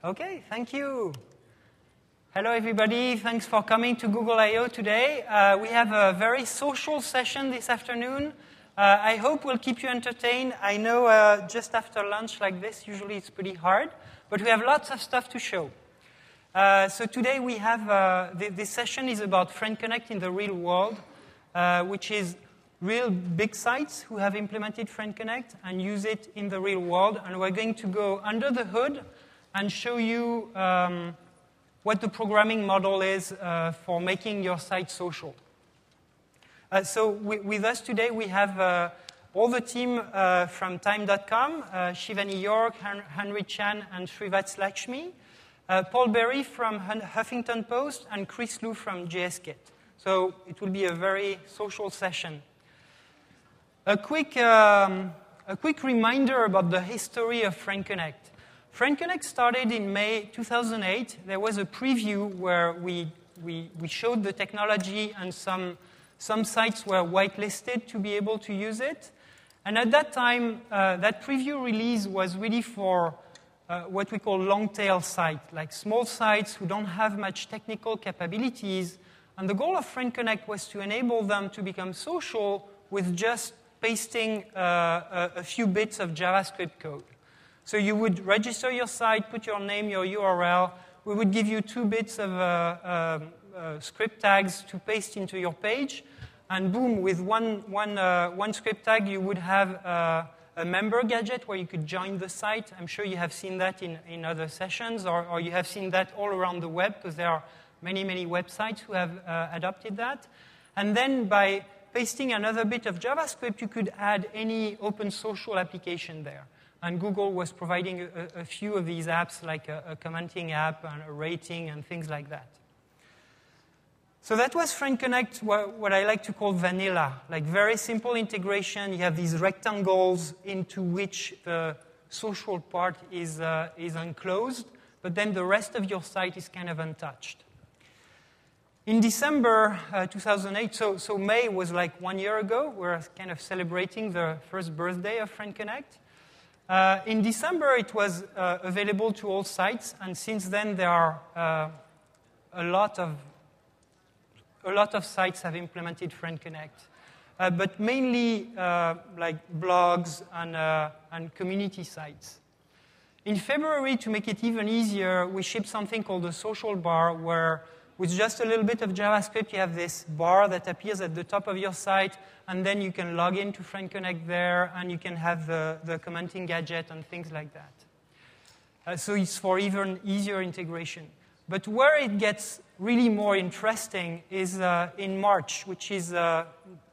Okay, thank you. Hello, everybody. Thanks for coming to Google I/O today. We have a very social session this afternoon. I hope we'll keep you entertained. I know just after lunch like this, usually it's pretty hard, but we have lots of stuff to show. So today we have, this session is about Friend Connect in the real world, which is real big sites who have implemented Friend Connect and use it in the real world. And we're going to go under the hood and show you what the programming model is for making your site social. So with us today, we have all the team from Time.com, Shivani York, Henry Chan, and Srivaths Lakshmi, Paul Berry from Huffington Post, and Kris Loux from JSKit. So it will be a very social session. A quick reminder about the history of Friend Connect. Friend Connect started in May 2008. There was a preview where we showed the technology, and some sites were whitelisted to be able to use it. And at that time, that preview release was really for what we call long-tail sites, like small sites who don't have much technical capabilities. And the goal of Friend Connect was to enable them to become social with just pasting a few bits of JavaScript code. So you would register your site, put your name, your URL. We would give you 2 bits of script tags to paste into your page. And boom, with one script tag, you would have a member gadget where you could join the site. I'm sure you have seen that in other sessions, or you have seen that all around the web, because there are many, many websites who have adopted that. And then by pasting another bit of JavaScript, you could add any open social application there. And Google was providing a few of these apps, like a commenting app and a rating and things like that. So that was Friend Connect, what I like to call vanilla, like very simple integration. You have these rectangles into which the social part is enclosed, but then the rest of your site is kind of untouched. In December 2008, so May was like 1 year ago. We're kind of celebrating the first birthday of Friend Connect. In December, it was available to all sites, and since then there are a lot of sites have implemented Friend Connect, but mainly like blogs and community sites. In February, to make it even easier, we shipped something called the social bar, where with just a little bit of JavaScript, you have this bar that appears at the top of your site, and then you can log into Friend Connect there, and you can have the commenting gadget and things like that. So it's for even easier integration. But where it gets really more interesting is in March, which is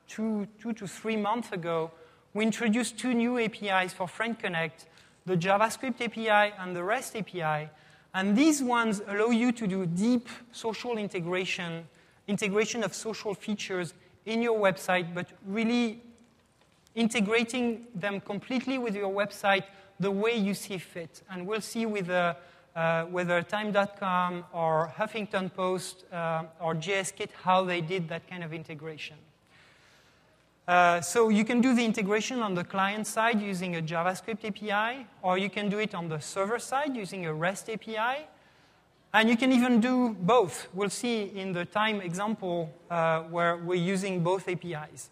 2 to 3 months ago. We introduced 2 new APIs for Friend Connect, the JavaScript API and the REST API. And these ones allow you to do deep social integration of social features in your website, but really integrating them completely with your website the way you see fit. And we'll see with whether Time.com or Huffington Post or JSKit how they did that kind of integration. So you can do the integration on the client side using a JavaScript API, or you can do it on the server side using a REST API. And you can even do both. We'll see in the Time example where we're using both APIs.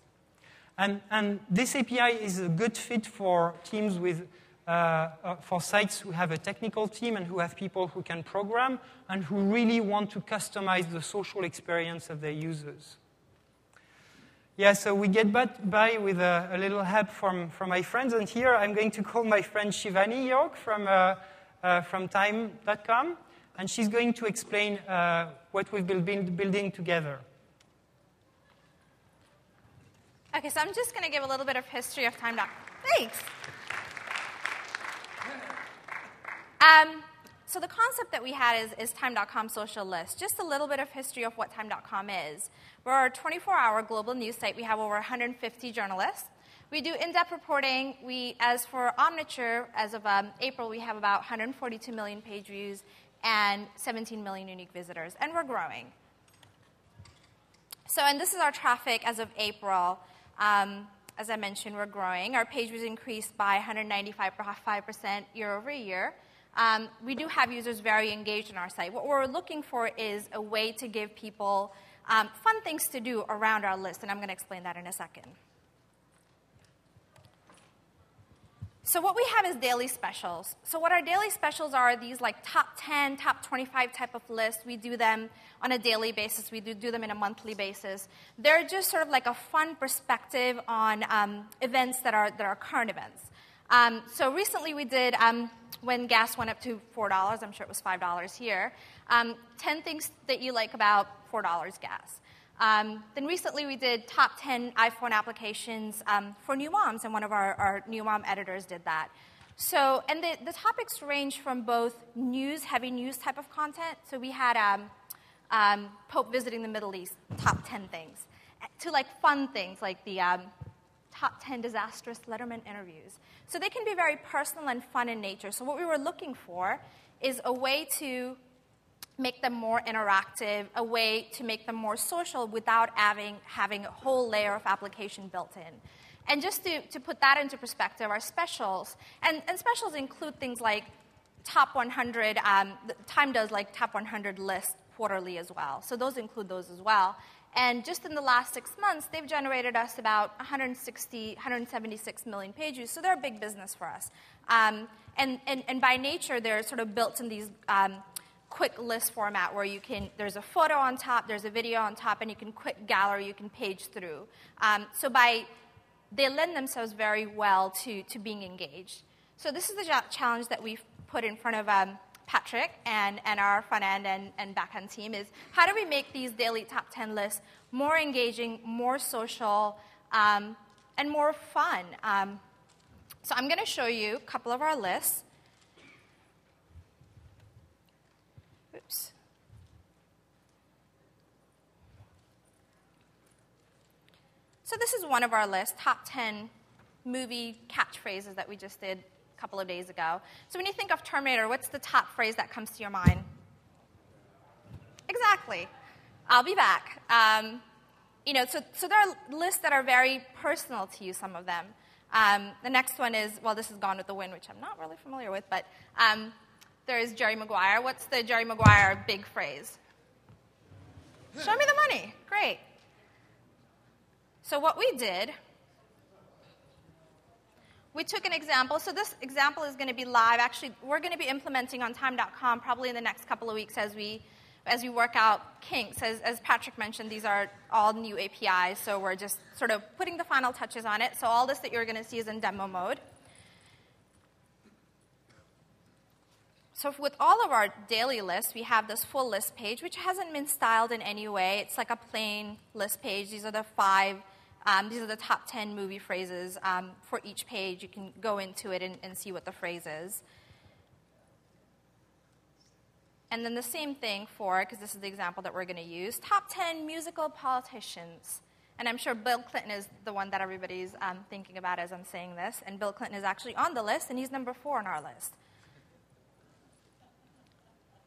And this API is a good fit for teams with, for sites who have a technical team and who have people who can program and who really want to customize the social experience of their users. Yeah, so we get by with a little help from my friends. And here I'm going to call my friend Shivani York from Time.com. And she's going to explain what we've been building together. Okay, so I'm just going to give a little bit of history of Time.com. Thanks. So the concept that we had is Time.com social list. Just a little bit of history of what Time.com is. We're a 24-hour global news site. We have over 150 journalists. We do in-depth reporting. As for Omniture, as of April, we have about 142 million page views and 17 million unique visitors, and we're growing. So, and this is our traffic as of April. As I mentioned, we're growing. Our page views increased by 195% year over year. we do have users very engaged in our site. What we're looking for is a way to give people fun things to do around our list, and I'm going to explain that in a second. So what we have is daily specials. So what our daily specials are these like top 10, top 25 type of lists. We do them on a daily basis. We do them in a monthly basis. They're just sort of like a fun perspective on events that are current events. So recently we did, when gas went up to $4, I'm sure it was $5 here, 10 things that you like about $4 gas. Then recently we did top 10 iPhone applications for new moms, and one of our new mom editors did that. So, and the topics range from both news, heavy news type of content. So we had Pope visiting the Middle East, top 10 things, to like fun things like the top 10 disastrous Letterman interviews. So they can be very personal and fun in nature. So what we were looking for is a way to make them more interactive, a way to make them more social without having a whole layer of application built in. And just to put that into perspective, our specials, and specials include things like top 100, Time does like top 100 lists quarterly as well. So those include those as well. And just in the last 6 months, they've generated us about 176 million page views. So they're a big business for us. And by nature, they're sort of built in these quick list format where there's a photo on top, there's a video on top, and you can quick gallery, you can page through. They lend themselves very well to being engaged. So this is the challenge that we've put in front of Patrick and our front end and back end team is how do we make these daily top 10 lists more engaging, more social, and more fun? So I'm going to show you a couple of our lists. Oops. So this is one of our lists, top 10 movie catchphrases that we just did a couple of days ago. So when you think of Terminator, what's the top phrase that comes to your mind? Exactly. I'll be back. So there are lists that are very personal to you, some of them. The next one is, well, this is Gone with the Wind, which I'm not really familiar with, but there's Jerry Maguire. What's the Jerry Maguire big phrase? Show me the money. Great. So what we did, we took an example. So this example is going to be live. Actually, we're going to be implementing on time.com probably in the next couple of weeks as we work out kinks. As Patrick mentioned, these are all new APIs, so we're just sort of putting the final touches on it. So all this that you're going to see is in demo mode. So with all of our daily lists, we have this full list page, which hasn't been styled in any way. It's like a plain list page. These are the top 10 movie phrases for each page. You can go into it and see what the phrase is. And then the same thing because this is the example that we're going to use, top 10 musical politicians. And I'm sure Bill Clinton is the one that everybody's thinking about as I'm saying this. And Bill Clinton is actually on the list, and he's number 4 on our list.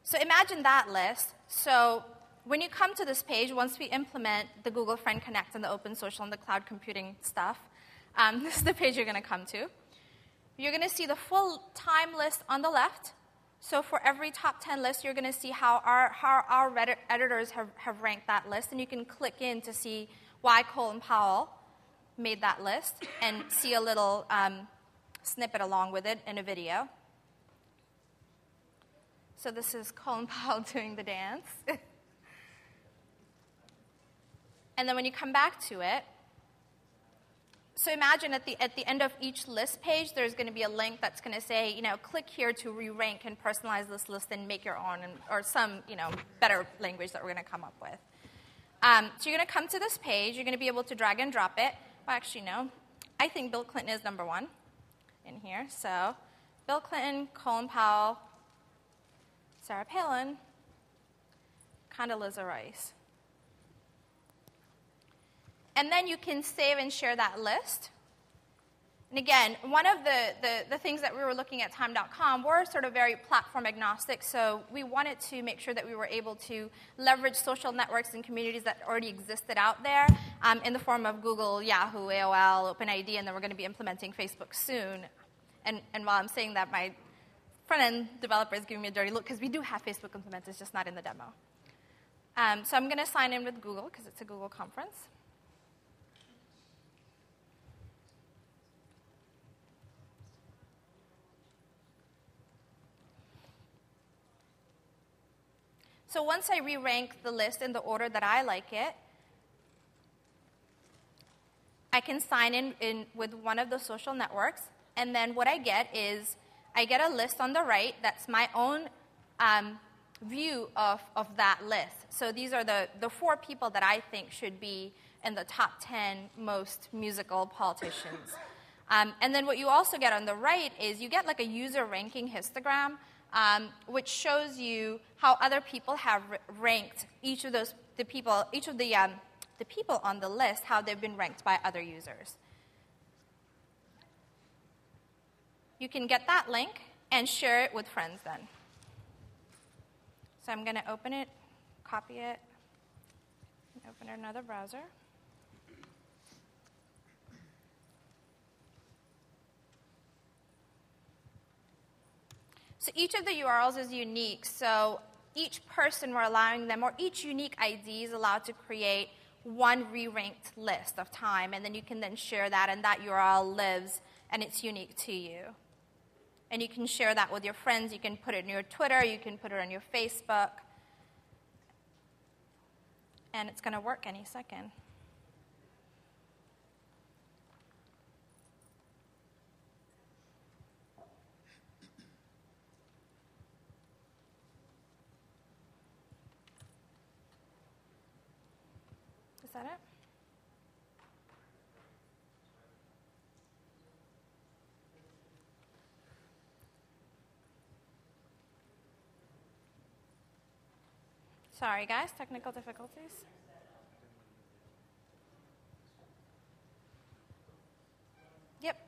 So imagine that list. So when you come to this page, once we implement the Google Friend Connect and the open social and the cloud computing stuff, this is the page you're going to come to. You're going to see the full time list on the left. So for every top 10 list, you're going to see how our Reddit editors have ranked that list. And you can click in to see why Colin Powell made that list and see a little snippet along with it in a video. So this is Colin Powell doing the dance. And then when you come back to it, so imagine at the end of each list page, there's going to be a link that's going to say, click here to re-rank and personalize this list and make your own, or some, better language that we're going to come up with. So you're going to come to this page. You're going to be able to drag and drop it. Well, actually, no. I think Bill Clinton is number 1 in here. So Bill Clinton, Colin Powell, Sarah Palin, Condoleezza Rice. And then you can save and share that list. And again, one of the things that we were looking at time.com, we're sort of very platform agnostic, so we wanted to make sure that we were able to leverage social networks and communities that already existed out there in the form of Google, Yahoo, AOL, OpenID, and then we're going to be implementing Facebook soon. And while I'm saying that, my front-end developers giving me a dirty look because we do have Facebook implemented, it's just not in the demo. So I'm going to sign in with Google because it's a Google conference. So once I re-rank the list in the order that I like it, I can sign in with one of the social networks, and then what I get is I get a list on the right that's my own view of that list. So these are the 4 people that I think should be in the top 10 most musical politicians. And then what you also get on the right is you get like a user ranking histogram, which shows you how other people have ranked each of the people on the list, how they've been ranked by other users. You can get that link and share it with friends then. So I'm going to open it, copy it, and open another browser. So each of the URLs is unique. So each person, we're allowing them, or each unique ID is allowed to create one re-ranked list of time, and then you can then share that, and that URL lives, and it's unique to you. And you can share that with your friends. You can put it in your Twitter. You can put it on your Facebook. And it's going to work any second. Is that it? Sorry, guys, technical difficulties. Yep.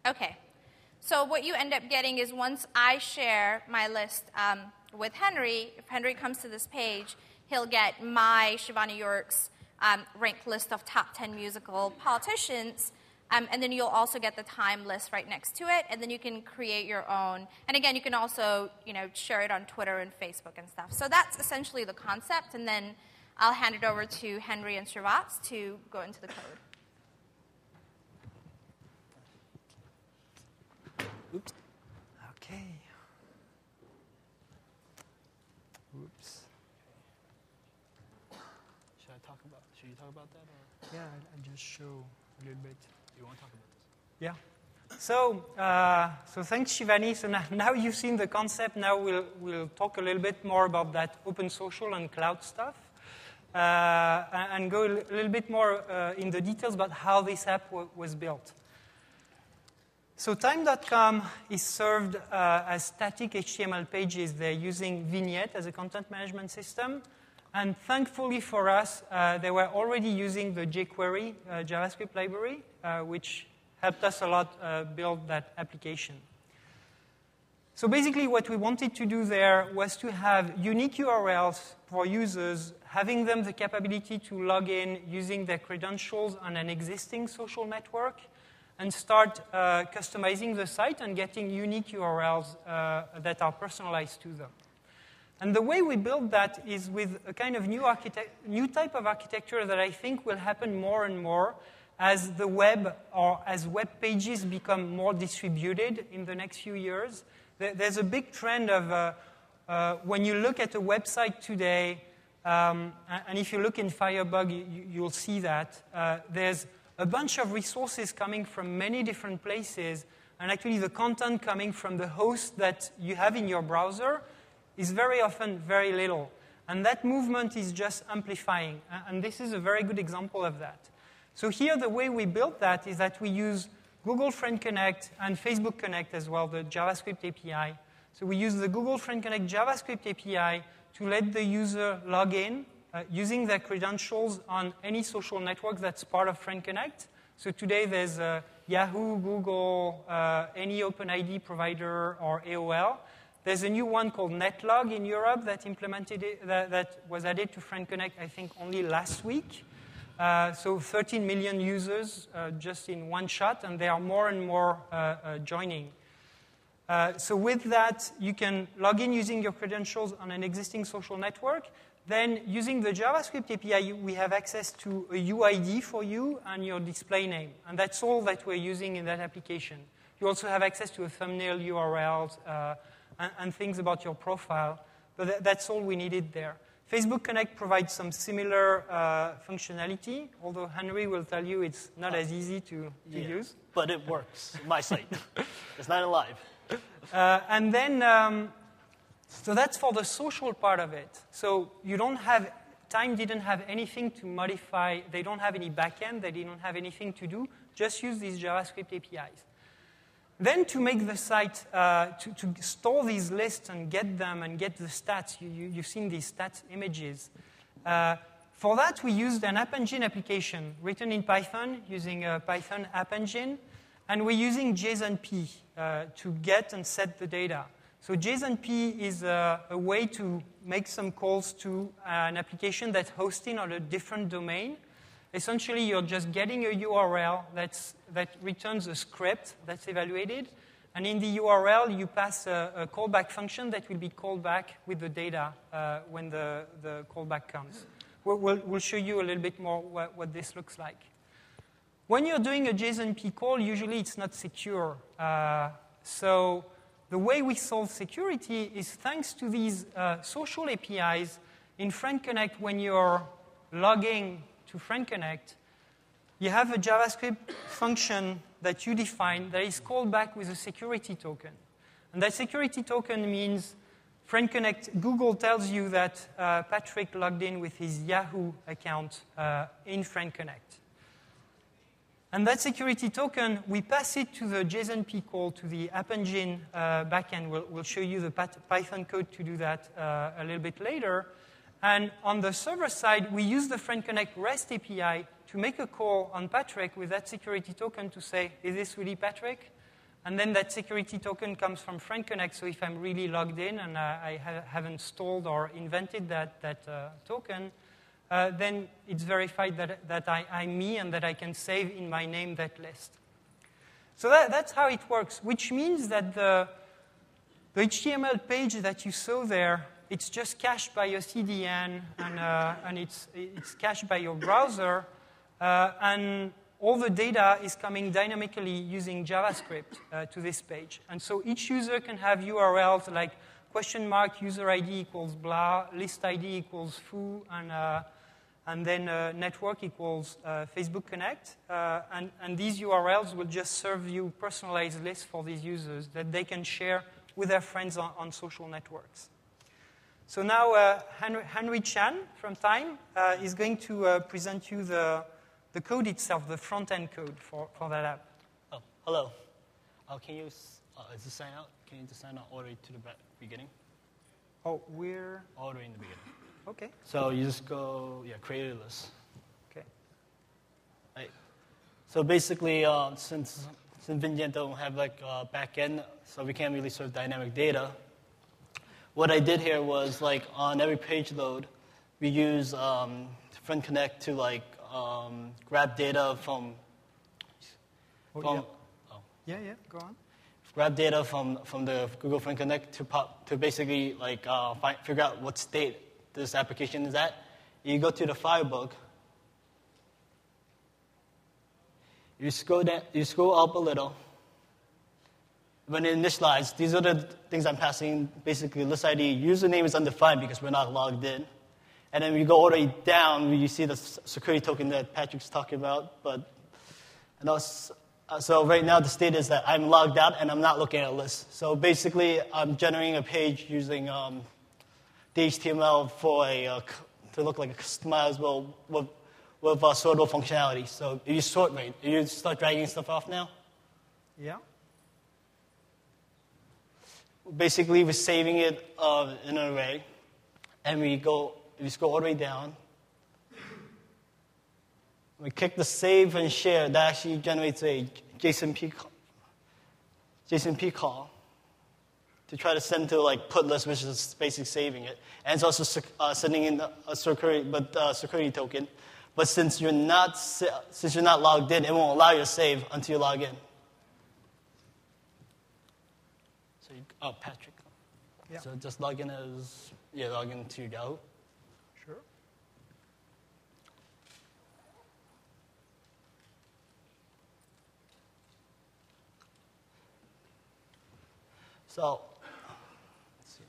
Okay. So what you end up getting is once I share my list with Henry, if Henry comes to this page, he'll get my Shivani York's ranked list of top 10 musical politicians, and then you'll also get the time list right next to it, and then you can create your own. And again, you can also share it on Twitter and Facebook and stuff. So that's essentially the concept, and then I'll hand it over to Henry and Srivaths to go into the code. Oops. Okay. Oops. Should you talk about that? Or? Yeah, I'll just show a little bit. You want to talk about this? Yeah. So thanks, Shivani. So now you've seen the concept. Now we'll talk a little bit more about that open social and cloud stuff, and go a little bit more in the details about how this app was built. So time.com is served as static HTML pages. They're using Vignette as a content management system. And thankfully for us, they were already using the jQuery JavaScript library, which helped us a lot build that application. So basically what we wanted to do there was to have unique URLs for users, having them the capability to log in using their credentials on an existing social network, and start customizing the site and getting unique URLs that are personalized to them. And the way we build that is with a kind of new type of architecture that I think will happen more and more as the web or as web pages become more distributed in the next few years. There's a big trend of when you look at a website today, and if you look in Firebug, you'll see that there's a bunch of resources coming from many different places, and actually the content coming from the host that you have in your browser is very often very little. And that movement is just amplifying, and this is a very good example of that. So here the way we built that is that we use Google Friend Connect and Facebook Connect as well, the JavaScript API. So we use the Google Friend Connect JavaScript API to let the user log in using their credentials on any social network that's part of Friend Connect. So today there's Yahoo, Google, any OpenID provider, or AOL. There's a new one called Netlog in Europe that implemented it, that was added to FriendConnect, I think, only last week. So 13 million users just in one shot, and there are more and more joining. So with that, you can log in using your credentials on an existing social network. Then, using the JavaScript API, we have access to a UID for you and your display name. And that's all that we're using in that application. You also have access to a thumbnail URLs and things about your profile. But that's all we needed there. Facebook Connect provides some similar functionality, although Henry will tell you it's not as easy to use. But it works. My site. It's not alive. And then, so that's for the social part of it. So you don't have, Time didn't have anything to modify. They don't have any backend. They didn't have anything to do. Just use these JavaScript APIs. Then to make the site, to store these lists and get them and get the stats, you've seen these stats images. For that, we used an App Engine application written in Python using a Python App Engine. And we're using JSONP to get and set the data. So JSONP is a way to make some calls to an application that's hosting on a different domain. Essentially, you're just getting a URL that returns a script that's evaluated. And in the URL, you pass a callback function that will be called back with the data when the callback comes. We'll show you a little bit more what this looks like. When you're doing a JSONP call, usually it's not secure. So the way we solve security is thanks to these social APIs. In FriendConnect, when you're logging to FriendConnect, you have a JavaScript function that you define that is called back with a security token. And that security token means FriendConnect, Google tells you that Patrick logged in with his Yahoo account in FriendConnect. And that security token, we pass it to the JSONP call, to the App Engine backend. We'll show you the Python code to do that a little bit later. And on the server side, we use the FriendConnect REST API to make a call on Patrick with that security token to say, is this really Patrick? And then that security token comes from FriendConnect. So if I'm really logged in and I haven't stole or invented that token, then it's verified that I'm me and that I can save in my name that list. So that's how it works, which means that the HTML page that you saw there, it's just cached by your CDN, and it's cached by your browser, and all the data is coming dynamically using JavaScript to this page. And so each user can have URLs like $user ID equals blah, list ID equals foo, and then network equals Facebook Connect. And these URLs will just serve you personalized lists for these users that they can share with their friends on social networks. So now Henry Chan from Time is going to present you the code itself, the front-end code for that app. Oh, hello. Can you, is this sign out? Can you just sign out all the way to the beginning? Oh, we're... All the way in the beginning. Okay. So you just go, create a list. Okay. Right. So basically, since Vingent don't have like a backend, so we can't really serve dynamic data. What I did here was like on every page load, we use FriendConnect to like grab data from. Yeah, go on. Grab data from the Google FriendConnect to basically like figure out what state this application is at. You go to the file book. You scroll down, you scroll up a little. When it initializes, these are the things I'm passing. Basically, list ID, username is undefined because we're not logged in. And then we go all the way down, you see the security token that Patrick's talking about. So right now, the state is that I'm logged out and I'm not looking at a list. So basically, I'm generating a page using the HTML to look like a customizable with sortable functionality. So if you sort right, you start dragging stuff off now? Yeah. Basically, we're saving it in an array, and we scroll all the way down. We click the save and share. That actually generates a JSONP call to try to send to like put list, which is basically saving it, and it's also sending in a security token. But since you're not logged in, it won't allow you to save until you log in. So Patrick. Yeah. So just log in log in to Yahoo. Sure. So, let's see.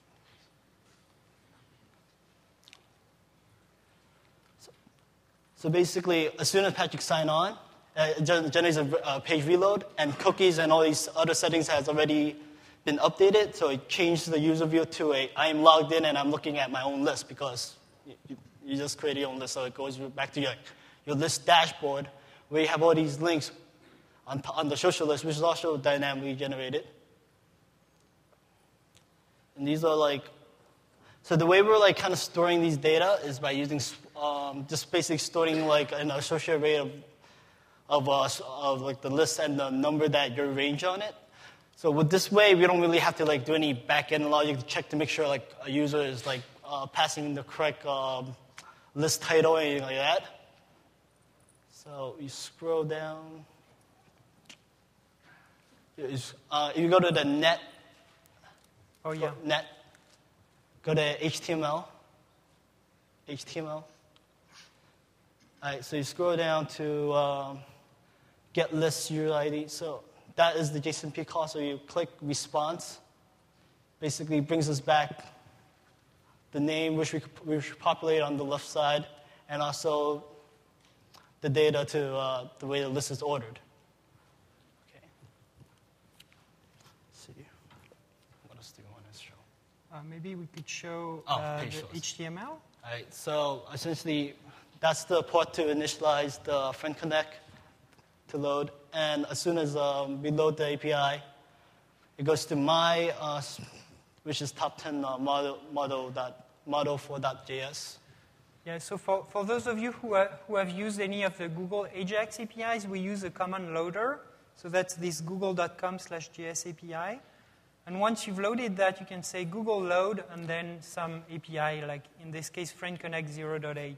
So basically, as soon as Patrick sign on, it generates a page reload, and cookies and all these other settings has already been updated. So it changed the user view to I am logged in and I'm looking at my own list because you just create your own list. So it goes back to your list dashboard where you have all these links on the social list, which is also dynamically generated. And these are so the way we're kind of storing these data is by using just basically storing an associated array of the list and the number that you arrange on it. So with this way, we don't really have to do any back-end logic to check to make sure a user is passing the correct list title or anything like that. So you scroll down. You go to the net. Oh yeah. Net. Go to HTML. All right. So you scroll down to get list UID. So that is the JSONP call. So you click response. Basically brings us back the name which we should populate on the left side, and also the data to the way the list is ordered. Okay. Let's see. What else do you want to show? Maybe we could show the HTML. All right. So essentially, that's the port to initialize the Friend Connect to load. And as soon as we load the API, it goes to my, which is top 10 model for .js. Yeah, so for those of you who have used any of the Google Ajax APIs, we use a common loader. So that's this google.com/JS API. And once you've loaded that, you can say Google load and then some API, like in this case, Friend Connect 0.8.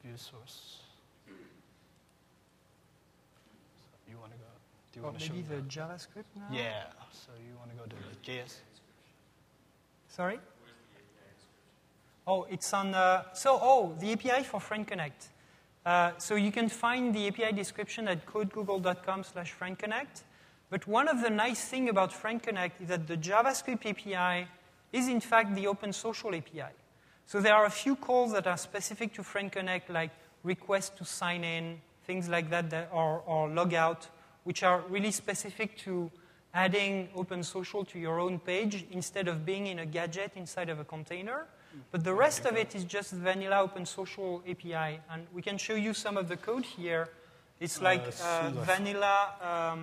View source. So you want to go? Do you want to show maybe the JavaScript now? Yeah. So you want to go to the JS? Sorry? Oh, it's on. The API for Friend Connect. So you can find the API description at codegoogle.com/friendconnect. But one of the nice things about Friend Connect is that the JavaScript API is in fact the open social API. So there are a few calls that are specific to Friend Connect, like request to sign in, things like that, or log out, which are really specific to adding open social to your own page instead of being in a gadget inside of a container. But the rest of it is just vanilla open social API. And we can show you some of the code here. It's like vanilla.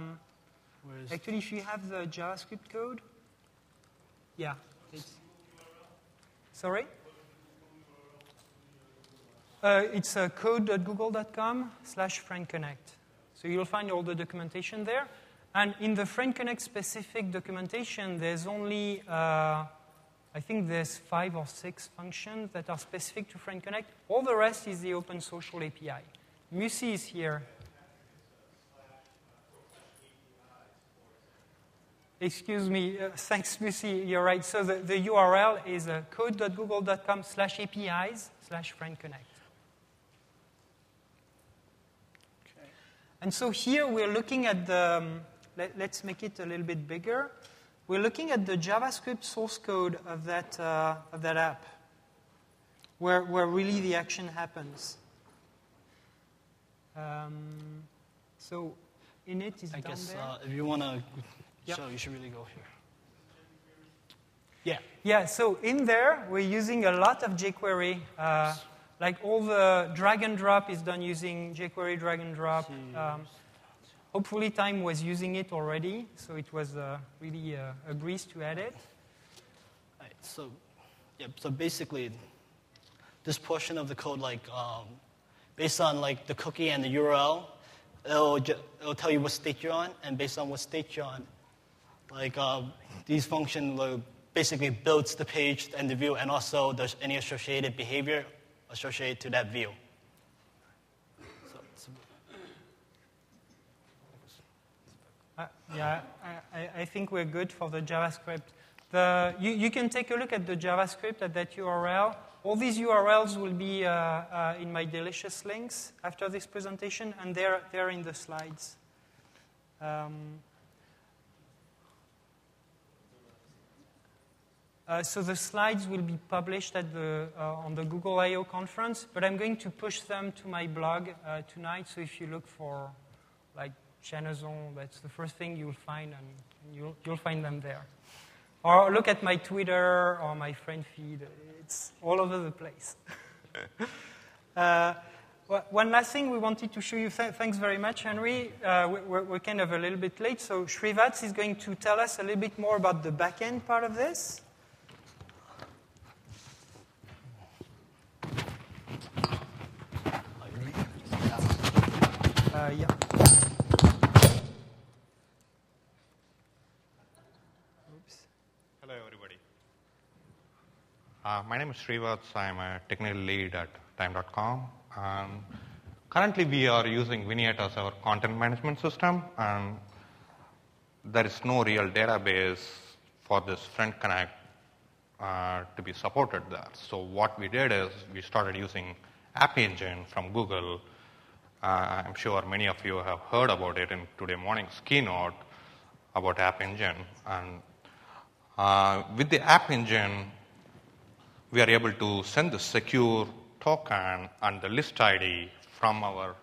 Actually, if you have the JavaScript code. Yeah. Sorry? It's code.google.com/friendconnect. So you'll find all the documentation there. And in the Friend Connect specific documentation, there's only, I think there's 5 or 6 functions that are specific to Friend Connect. All the rest is the open social API. Musi is here. Excuse me, thanks, Musi, you're right. So the URL is code.google.com/APIs/friendconnect. And so here we're looking at the, let's make it a little bit bigger. We're looking at the JavaScript source code of that app, where really the action happens. So init is down there. I guess if you want to show, you should really go here. Yeah. Yeah, so in there, we're using a lot of jQuery. Like all the drag and drop is done using jQuery drag and drop. Hopefully Time was using it already, so it was really a breeze to add it. Right, so basically, this portion of the code, based on like the cookie and the URL, it'll tell you what state you're on, and based on what state you're on, like these functions basically builds the page and the view, and also there's any associated behavior associated to that view. Yeah, I think we're good for the JavaScript. You can take a look at the JavaScript at that URL. All these URLs will be in my delicious links after this presentation, and they're in the slides. So the slides will be published at on the Google I/O conference, but I'm going to push them to my blog tonight. So if you look for like Chanezon, that's the first thing you'll find, and you'll find them there. Or look at my Twitter or my friend feed. It's all over the place. One last thing we wanted to show you. Thanks very much, Henry. We're kind of a little bit late, so Srivaths is going to tell us a little bit more about the back-end part of this. Yeah. Hello, everybody. My name is Srivaths. I'm a technical lead at time.com. Currently, we are using Vignette as our content management system, and there is no real database for this Front Connect to be supported there. So what we did is we started using App Engine from Google. I'm sure many of you have heard about it in today morning's keynote about App Engine. And with the App Engine, we are able to send the secure token and the list ID from our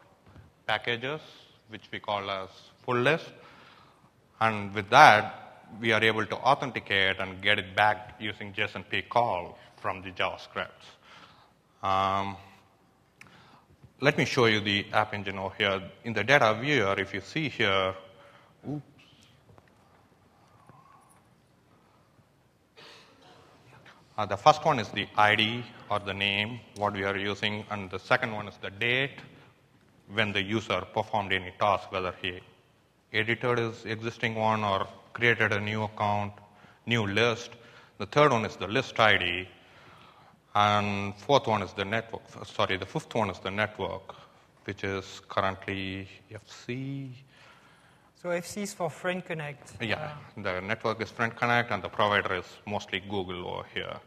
packages, which we call as full list. And with that, we are able to authenticate and get it back using JSON-P call from the JavaScripts. Let me show you the App Engine over here. In the data viewer, if you see here, the first one is the ID or the name, what we are using, and the second one is the date when the user performed any task, whether he edited his existing one or created a new account, new list. The third one is the list ID, and the fifth one is the network, which is currently FC. So FC is for Front Connect. Yeah, the network is Front Connect, and the provider is mostly Google over here.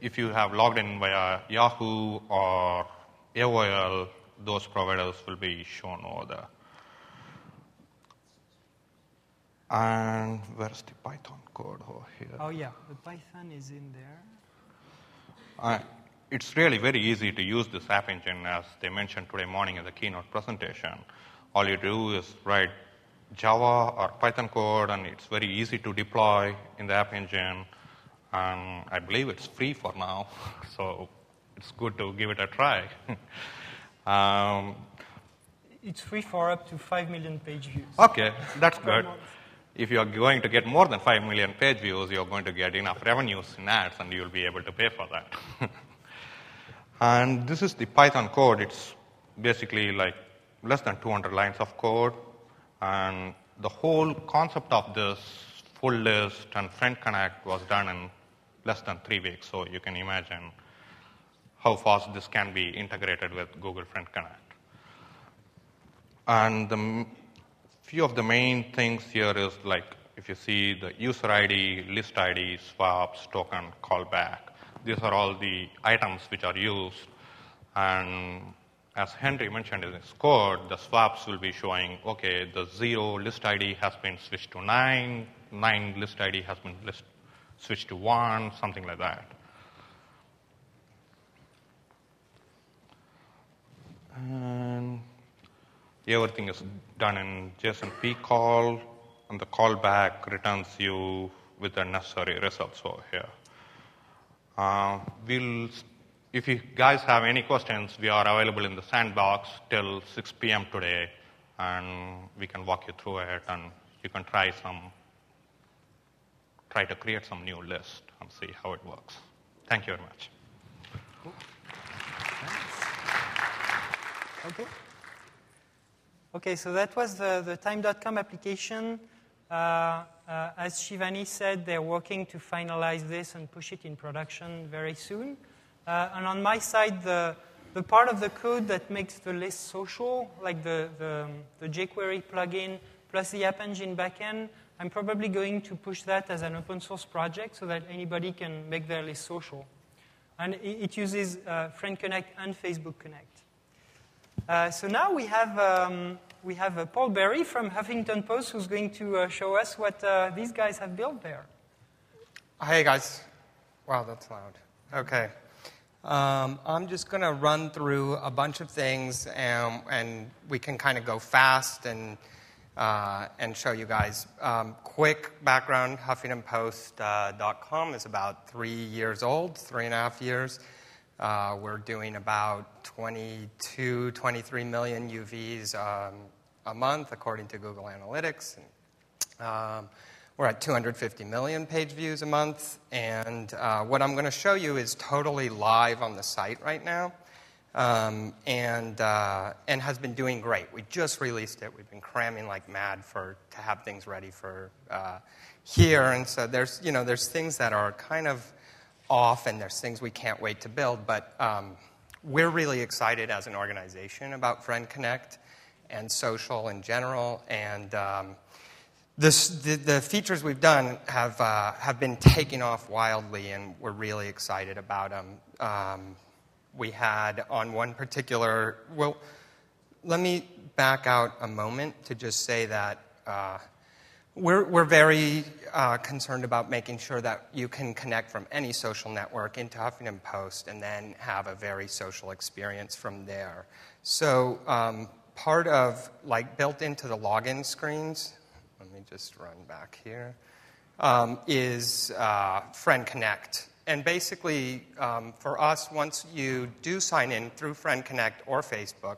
If you have logged in via Yahoo or AOL, those providers will be shown over there. And where's the Python code over here? Oh, yeah, the Python is in there. It's really very easy to use this App Engine, as they mentioned today morning in the keynote presentation. All you do is write Java or Python code, and it's very easy to deploy in the App Engine. And I believe it's free for now, so it's good to give it a try. It's free for up to 5 million page views. Okay, that's good. If you're going to get more than 5 million page views, you're going to get enough revenues in ads, and you'll be able to pay for that. And this is the Python code. It's basically like less than 200 lines of code. And the whole concept of this full list and Front Connect was done in less than 3 weeks. So you can imagine how fast this can be integrated with Google Front Connect. And the few of the main things here is like, if you see the user ID, list ID, swaps, token, callback. These are all the items which are used. And as Henry mentioned in his code, the swaps will be showing, okay, the 0 list ID has been switched to 9, 9 list ID has been switched to 1, something like that. And everything is done in JSON-P call, and the callback returns you with the necessary results over here. If you guys have any questions, we are available in the sandbox till 6 p.m. today, and we can walk you through it, and you can try to create some new list and see how it works. Thank you very much. Cool. Thanks. Okay. Okay, so that was the time.com application. As Shivani said, they're working to finalize this and push it in production very soon. And on my side, the part of the code that makes the list social, like the jQuery plugin plus the App Engine backend, I'm probably going to push that as an open source project so that anybody can make their list social. And it uses Friend Connect and Facebook Connect. So now we have Paul Berry from Huffington Post who's going to show us what these guys have built there. Hey, guys. Wow, that's loud. Okay. I'm just going to run through a bunch of things, and we can kind of go fast and show you guys. Quick background, HuffingtonPost.com is about 3 years old, 3.5 years. We're doing about 22, 23 million UVs a month, according to Google Analytics. We're at 250 million page views a month. And what I'm going to show you is totally live on the site right now. And has been doing great. We just released it. We've been cramming like mad to have things ready for here. And so there's things that are kind of off, and there's things we can't wait to build. But we're really excited as an organization about Friend Connect and social in general. And the features we've done have been taking off wildly, and we're really excited about them. We had on one particular, well, let me back out a moment to just say that we're very concerned about making sure that you can connect from any social network into Huffington Post and then have a very social experience from there. So part of, like, built into the login screens, let me just run back here, is Friend Connect. And basically, for us, once you do sign in through Friend Connect or Facebook,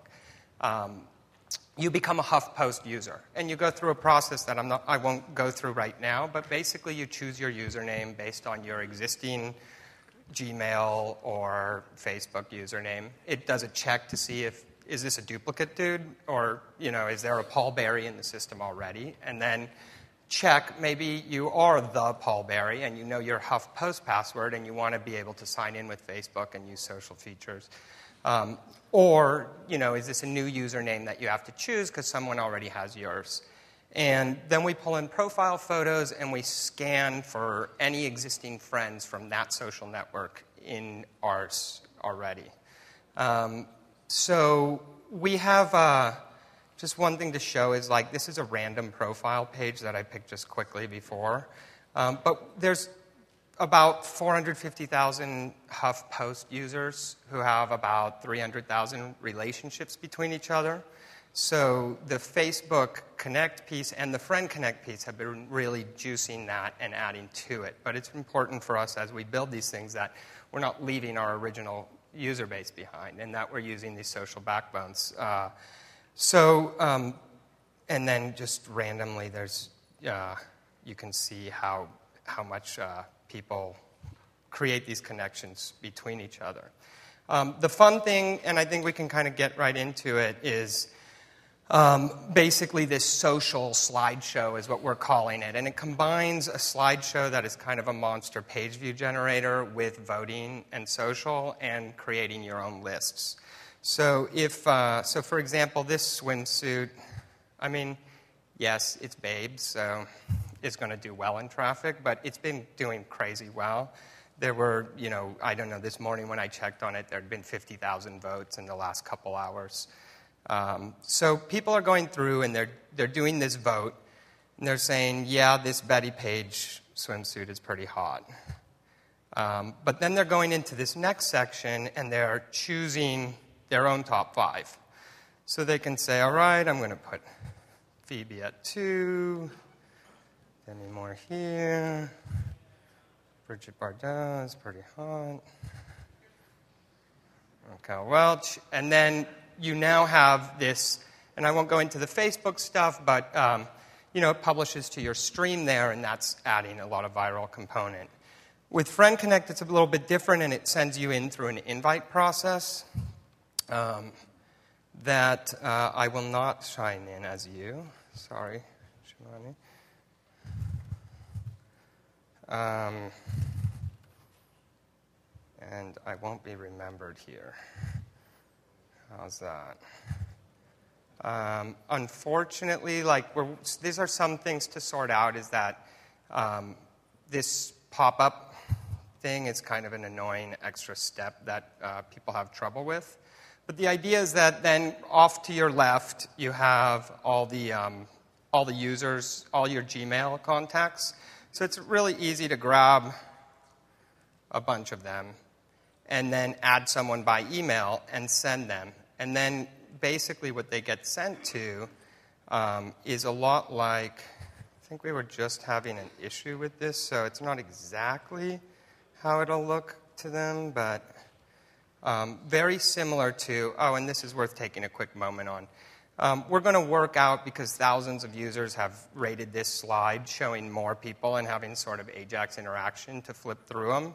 you become a HuffPost user. And you go through a process that I won't go through right now, but basically you choose your username based on your existing Gmail or Facebook username. It does a check to see is this a duplicate dude, or is there a Paul Berry in the system already? And then check, maybe you are the Paul Berry and you know your HuffPost password and you want to be able to sign in with Facebook and use social features. Or, is this a new username that you have to choose because someone already has yours? And then we pull in profile photos and we scan for any existing friends from that social network in ours already. So we have... just one thing to show is, like, this is a random profile page that I picked just quickly before. But there's about 450,000 HuffPost users who have about 300,000 relationships between each other. So the Facebook Connect piece and the Friend Connect piece have been really juicing that and adding to it. But it's important for us as we build these things that we're not leaving our original user base behind and that we're using these social backbones. And then just randomly, there's you can see how much people create these connections between each other. The fun thing, and I think we can kind of get right into it, is basically this social slideshow is what we're calling it. And it combines a slideshow that is kind of a monster page view generator with voting and social and creating your own lists. So for example, this swimsuit, I mean, yes, it's Babe, so it's going to do well in traffic, but it's been doing crazy well. There were, I don't know, this morning when I checked on it, there had been 50,000 votes in the last couple hours. So people are going through and they're doing this vote, and they're saying, yeah, this Betty Page swimsuit is pretty hot. But then they're going into this next section and they're choosing their own top 5. So they can say, all right, I'm going to put Phoebe at 2, Demi Moore here, Bridget Bardot is pretty hot, Raquel Welch, and then you now have this, and I won't go into the Facebook stuff, but it publishes to your stream there, and that's adding a lot of viral component. With Friend Connect, it's a little bit different, and it sends you in through an invite process. that I will not sign in as you. Sorry, Shivani. And I won't be remembered here. How's that? Unfortunately, these are some things to sort out, is that this pop-up thing is kind of an annoying extra step that people have trouble with. But the idea is that then off to your left, you have all the users, all your Gmail contacts. So it's really easy to grab a bunch of them and then add someone by email and send them. And then basically what they get sent to is a lot like, I think we were just having an issue with this, so it's not exactly how it'll look to them, but very similar to, and this is worth taking a quick moment on. We're going to work out, because thousands of users have rated this slide, showing more people and having sort of AJAX interaction to flip through them.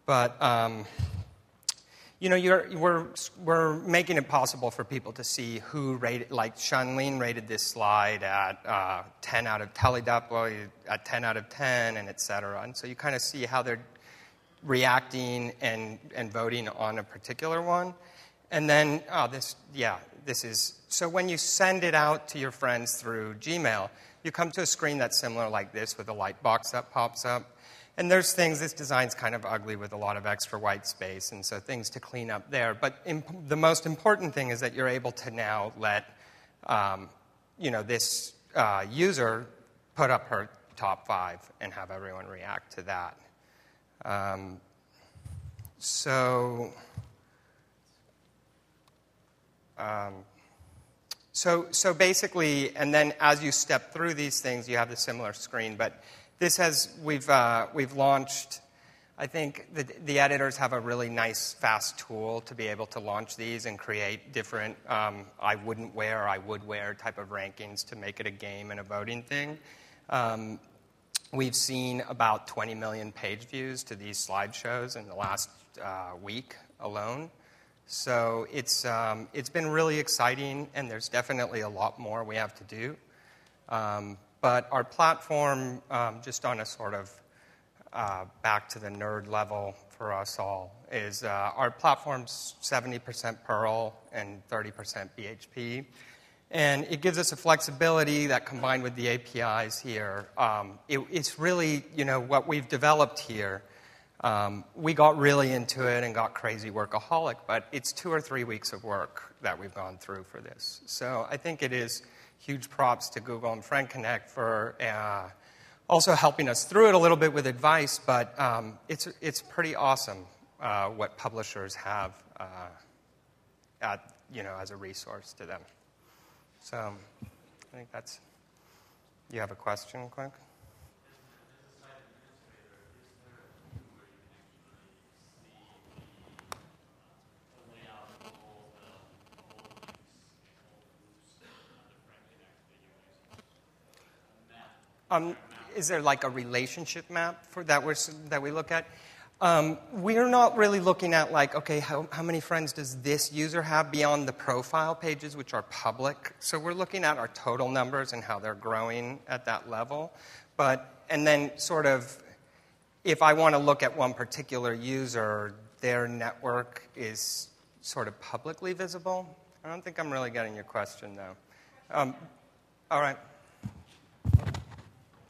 But we're making it possible for people to see who rated, like Shanlin rated this slide at 10 out of Teledaplo at 10 out of 10, and et cetera. And so you kind of see how they're reacting and voting on a particular one. And then, this is, so when you send it out to your friends through Gmail, you come to a screen that's similar like this with a light box that pops up. And there's things, this design's kind of ugly with a lot of extra white space, and so things to clean up there. But the most important thing is that you're able to now let, this user put up her top 5 and have everyone react to that. So basically, and then as you step through these things, you have the similar screen. But this has, we've launched, I think the editors have a really nice, fast tool to be able to launch these and create different I wouldn't wear, I would wear type of rankings to make it a game and a voting thing. We've seen about 20 million page views to these slideshows in the last week alone. So it's been really exciting, and there's definitely a lot more we have to do. But our platform, just on a sort of back to the nerd level for us all, is our platform's 70% Perl and 30% PHP. And it gives us a flexibility that, combined with the APIs here, it's really, what we've developed here. We got really into it and got crazy workaholic, but it's 2 or 3 weeks of work that we've gone through for this. So I think it is huge props to Google and Friend Connect for also helping us through it a little bit with advice, but it's pretty awesome what publishers have as a resource to them. So I think that's, you have a question, quick? Is there like a relationship map for that we look at? We're not really looking at how many friends does this user have beyond the profile pages, which are public. So we're looking at our total numbers and how they're growing at that level. And then sort of, if I want to look at one particular user, their network is sort of publicly visible. I don't think I'm really getting your question, though. All right.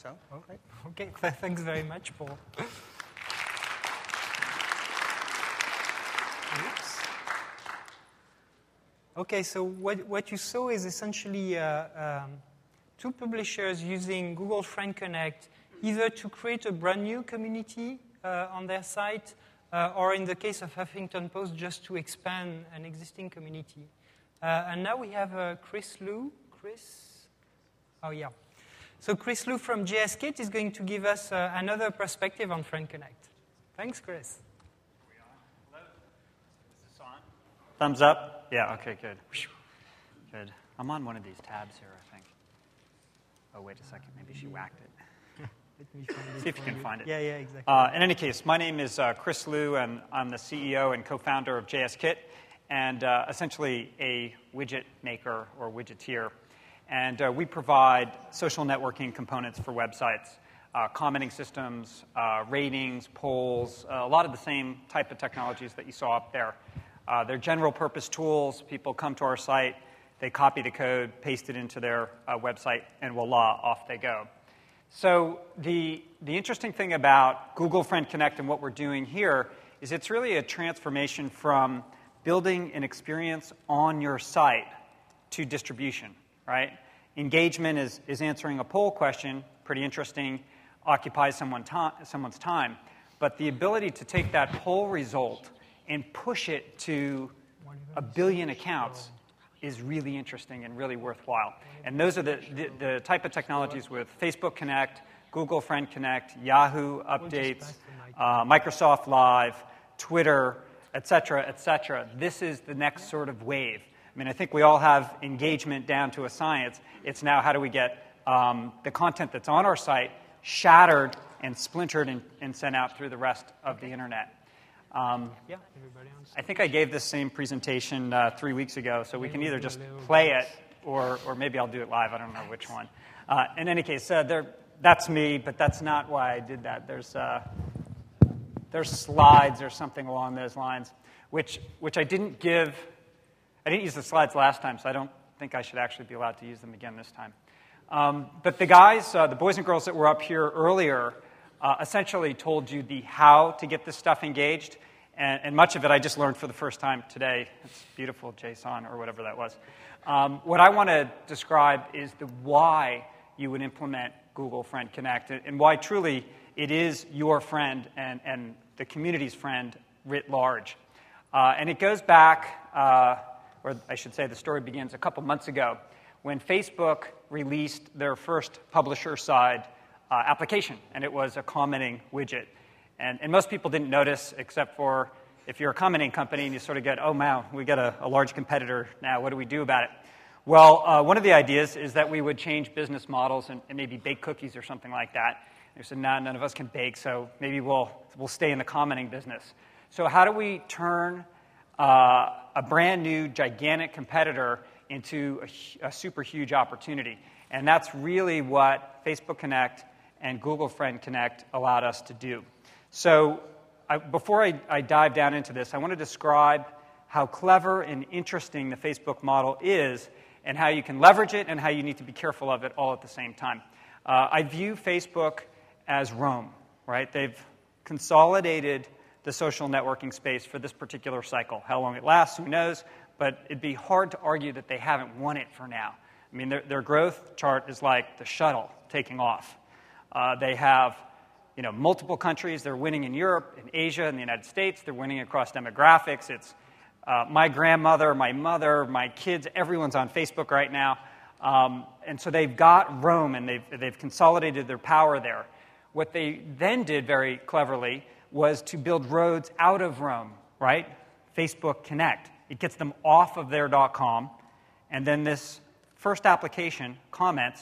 So, okay. Thanks very much, Paul. Oops. Okay, so what you saw is essentially 2 publishers using Google Friend Connect either to create a brand new community on their site, or in the case of Huffington Post, just to expand an existing community. And now we have Kris Loux. Kris? Oh, yeah. So Kris Loux from JSKit is going to give us another perspective on Friend Connect. Thanks, Kris. Hello? Is this on? Thumbs up? Yeah, okay, good. Good. I'm on one of these tabs here, I think. Oh, wait a second. Maybe she whacked it. Let me find it. See if you can find it. Yeah, exactly. In any case, my name is Kris Loux, and I'm the CEO and co-founder of JSKit. and essentially a widget maker or widgeteer. And we provide social networking components for websites, commenting systems, ratings, polls, a lot of the same type of technologies that you saw up there. They're general purpose tools. People come to our site, they copy the code, paste it into their website, and voila, off they go. So the interesting thing about Google Friend Connect and what we're doing here is it's really a transformation from building an experience on your site to distribution, right? Engagement is answering a poll question, pretty interesting, occupies someone's time. But the ability to take that poll result and push it to 1 billion accounts is really interesting and really worthwhile. And those are the type of technologies with Facebook Connect, Google Friend Connect, Yahoo Updates, Microsoft Live, Twitter, et cetera, et cetera. This is the next sort of wave. I mean, I think we all have engagement down to a science. It's now how do we get the content that's on our site shattered and splintered and sent out through the rest of the internet. I think I gave this same presentation 3 weeks ago, so we can either just play it or maybe I'll do it live. I don't know which one. In any case, that's me, but that's not why I did that. There's slides or something along those lines, which I didn't give. I didn't use the slides last time, so I don't think I should actually be allowed to use them again this time. But the guys, the boys and girls that were up here earlier, essentially told you the how to get this stuff engaged, and much of it I just learned for the first time today. It's beautiful, JSON, or whatever that was. What I want to describe is the why you would implement Google Friend Connect, and why truly it is your friend and the community's friend writ large. And it goes back, or I should say the story begins a couple months ago, when Facebook released their first publisher-side application, and it was a commenting widget. And most people didn't notice, except for if you're a commenting company and you sort of get, oh, wow, we got a large competitor now, what do we do about it? Well, one of the ideas is that we would change business models and maybe bake cookies or something like that. And we said, no, none of us can bake, so maybe we'll stay in the commenting business. So how do we turn a brand new, gigantic competitor into a super huge opportunity? And that's really what Facebook Connect and Google Friend Connect allowed us to do. So before I dive down into this, I want to describe how clever and interesting the Facebook model is and how you can leverage it and how you need to be careful of it all at the same time. I view Facebook as Rome, right? They've consolidated the social networking space for this particular cycle. How long it lasts, who knows? But it'd be hard to argue that they haven't won it for now. I mean, their growth chart is like the shuttle taking off. They have, multiple countries. They're winning in Europe, in Asia, in the United States. They're winning across demographics. It's my grandmother, my mother, my kids. Everyone's on Facebook right now. And so they've got Rome, and they've consolidated their power there. What they then did very cleverly was to build roads out of Rome, right? Facebook Connect. It gets them off of their .com, and then this first application, Comments,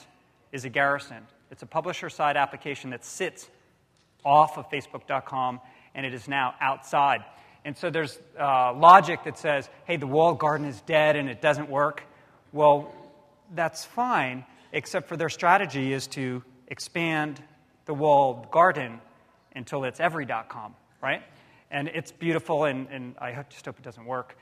is a garrison. It's a publisher-side application that sits off of Facebook.com, and it is now outside. And so there's logic that says, hey, the walled garden is dead and it doesn't work. Well, that's fine, except for their strategy is to expand the walled garden until it's every.com, right? And it's beautiful, and I just hope it doesn't work,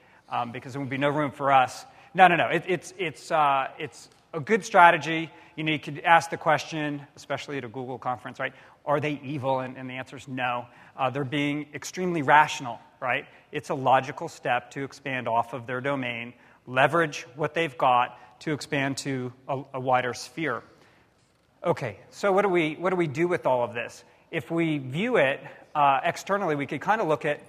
because there would be no room for us. No. It's a good strategy. You could ask the question, especially at a Google conference, right? Are they evil? And the answer is no. They're being extremely rational, right? It's a logical step to expand off of their domain, leverage what they've got to expand to a wider sphere. Okay, so what do we do with all of this? If we view it externally, we could kind of look at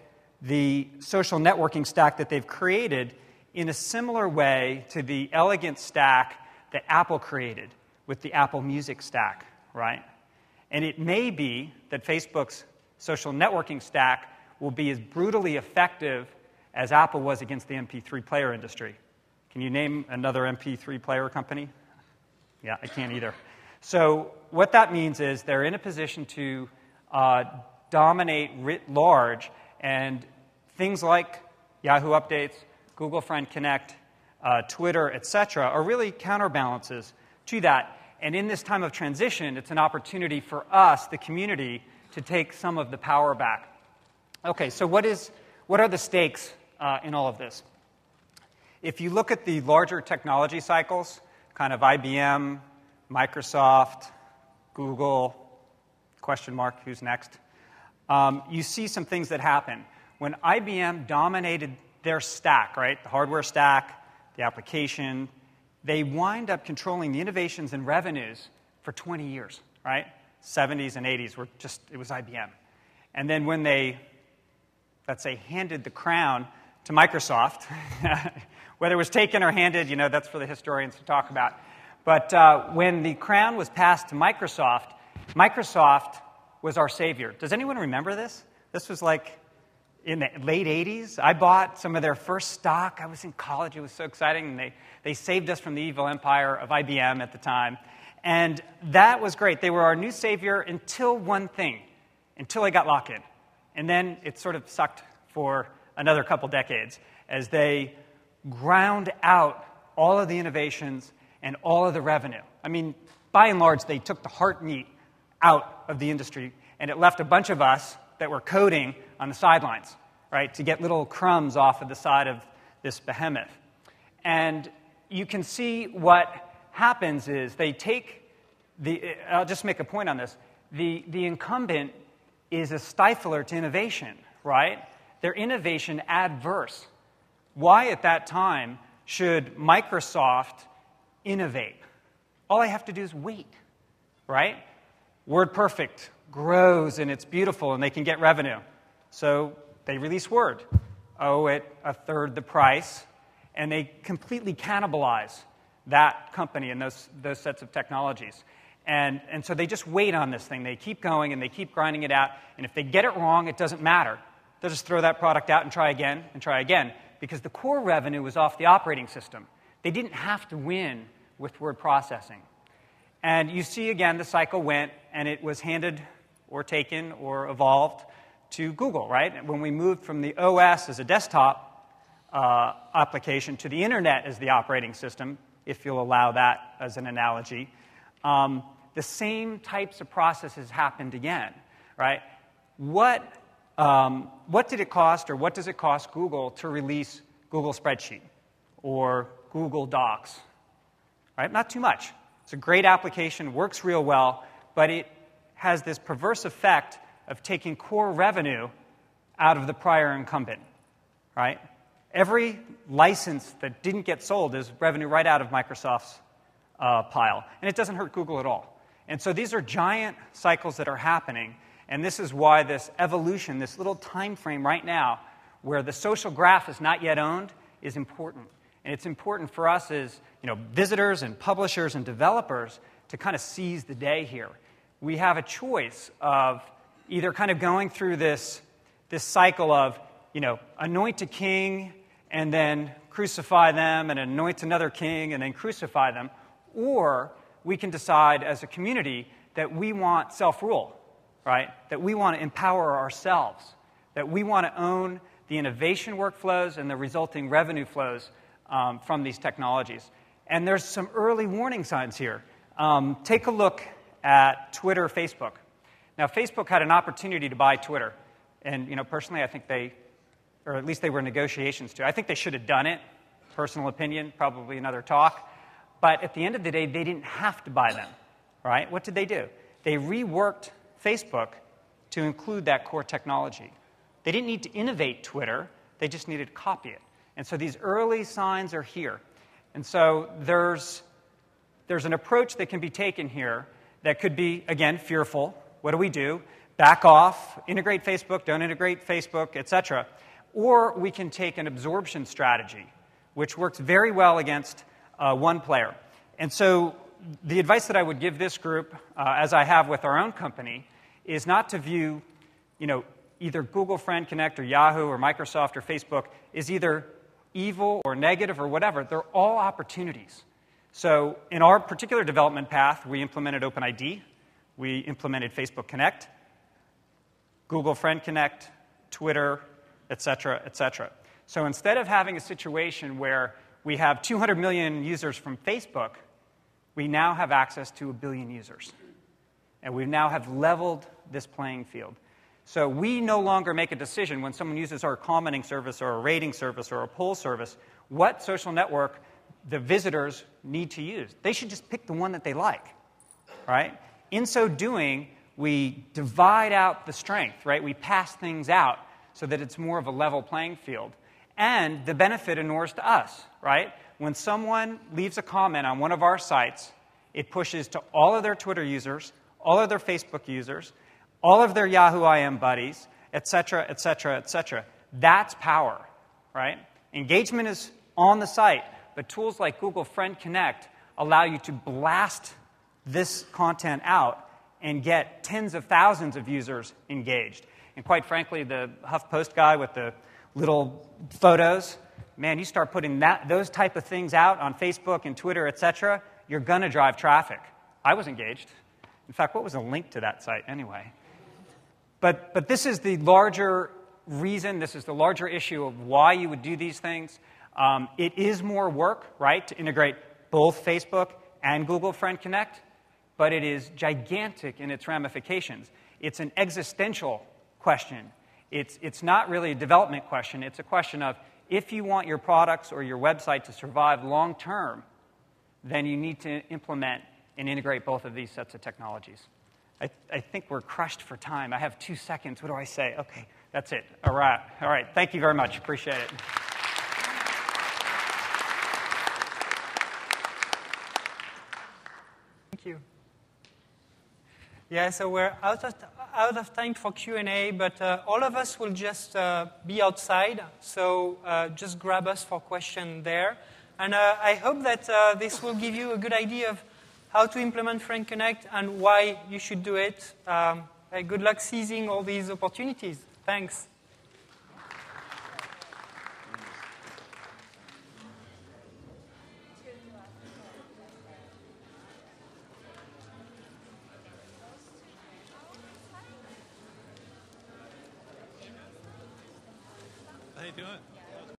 the social networking stack that they've created in a similar way to the elegant stack that Apple created with the Apple Music stack, right? And it may be that Facebook's social networking stack will be as brutally effective as Apple was against the MP3 player industry. Can you name another MP3 player company? Yeah, I can't either. So what that means is they're in a position to dominate writ large, and things like Yahoo Updates, Google Friend Connect, Twitter, et cetera, are really counterbalances to that. And in this time of transition, it's an opportunity for us, the community, to take some of the power back. Okay, so what are the stakes in all of this? If you look at the larger technology cycles, kind of IBM, Microsoft, Google, question mark, who's next? You see some things that happen. When IBM dominated their stack, right, the hardware stack, the application, they wind up controlling the innovations and revenues for 20 years, right? 70s and 80s were just, it was IBM. And then when they, let's say, handed the crown to Microsoft, whether it was taken or handed, you know, that's for the historians to talk about. But when the crown was passed to Microsoft, Microsoft was our savior. Does anyone remember this? This was like in the late 80s. I bought some of their first stock. I was in college. It was so exciting. And they saved us from the evil empire of IBM at the time. And that was great. They were our new savior until one thing, until I got lock-in. And then it sort of sucked for another couple decades as they ground out all of the innovations and all of the revenue. I mean, by and large, they took the heart meat out of the industry, and it left a bunch of us that were coding on the sidelines, right, to get little crumbs off of the side of this behemoth. And you can see what happens is they take I'll just make a point on this. The incumbent is a stifler to innovation, right? Their innovation adverse. Why at that time should Microsoft innovate? All I have to do is wait, right? WordPerfect grows and it's beautiful and they can get revenue. So they release Word, owe it a third the price, and they completely cannibalize that company and those sets of technologies. And so they just wait on this thing. They keep going and they keep grinding it out. And if they get it wrong, it doesn't matter. They'll just throw that product out and try again, because the core revenue was off the operating system. They didn't have to win with word processing. And you see, again, the cycle went, and it was handed or taken or evolved to Google, right? When we moved from the OS as a desktop application to the Internet as the operating system, if you'll allow that as an analogy, the same types of processes happened again, right? What did it cost, or what does it cost Google to release Google Spreadsheet or Google Docs? Right? Not too much. It's a great application, works real well, but it has this perverse effect of taking core revenue out of the prior incumbent, right? Every license that didn't get sold is revenue right out of Microsoft's pile, and it doesn't hurt Google at all. And so these are giant cycles that are happening, and this is why this evolution, this little time frame right now, where the social graph is not yet owned, is important. And it's important for us as visitors and publishers and developers to kind of seize the day here. We have a choice of either kind of going through this cycle of anoint a king and then crucify them, and anoint another king and then crucify them, or we can decide as a community that we want self-rule, right? That we want to empower ourselves, that we want to own the innovation workflows and the resulting revenue flows from these technologies. And there's some early warning signs here. Take a look at Twitter, Facebook. Now, Facebook had an opportunity to buy Twitter. And, personally, I think or at least they were in negotiations to. I think they should have done it. Personal opinion, probably another talk. But at the end of the day, they didn't have to buy them, right? What did they do? They reworked Facebook to include that core technology. They didn't need to innovate Twitter. They just needed to copy it. And so these early signs are here. And so there's an approach that can be taken here that could be, again, fearful. What do we do? Back off, integrate Facebook, don't integrate Facebook, etc. Or we can take an absorption strategy, which works very well against one player. And so the advice that I would give this group, as I have with our own company, is not to view, either Google Friend Connect or Yahoo or Microsoft or Facebook is either evil or negative or whatever. They're all opportunities. So in our particular development path, we implemented OpenID, we implemented Facebook Connect, Google Friend Connect, Twitter, etc., etc. So instead of having a situation where we have 200 million users from Facebook, we now have access to 1 billion users. And we now have leveled this playing field. So we no longer make a decision when someone uses our commenting service or a rating service or a poll service, what social network the visitors need to use. They should just pick the one that they like, right? In so doing, we divide out the strength, right? We pass things out so that it's more of a level playing field. And the benefit inures to us, right? When someone leaves a comment on one of our sites, it pushes to all of their Twitter users, all of their Facebook users, all of their Yahoo IM buddies, et cetera, et cetera, et cetera. That's power, right? Engagement is on the site, but tools like Google Friend Connect allow you to blast this content out and get tens of thousands of users engaged. And quite frankly, the HuffPost guy with the little photos, man, you start putting those type of things out on Facebook and Twitter, et cetera, you're going to drive traffic. I was engaged. In fact, what was a link to that site anyway? But this is the larger reason, this is the larger issue of why you would do these things. It is more work, right, to integrate both Facebook and Google Friend Connect, but it is gigantic in its ramifications. It's an existential question. It's not really a development question. It's a question of if you want your products or your website to survive long term, then you need to implement and integrate both of these sets of technologies. I think we're crushed for time. I have 2 seconds. What do I say? Okay, that's it. All right. Thank you very much. Appreciate it. Thank you. Yeah, so we're out of time for Q&A, but all of us will just be outside, so just grab us for questions there. And I hope that this will give you a good idea of how to implement Friend Connect and why you should do it. Good luck seizing all these opportunities. Thanks. How you doing?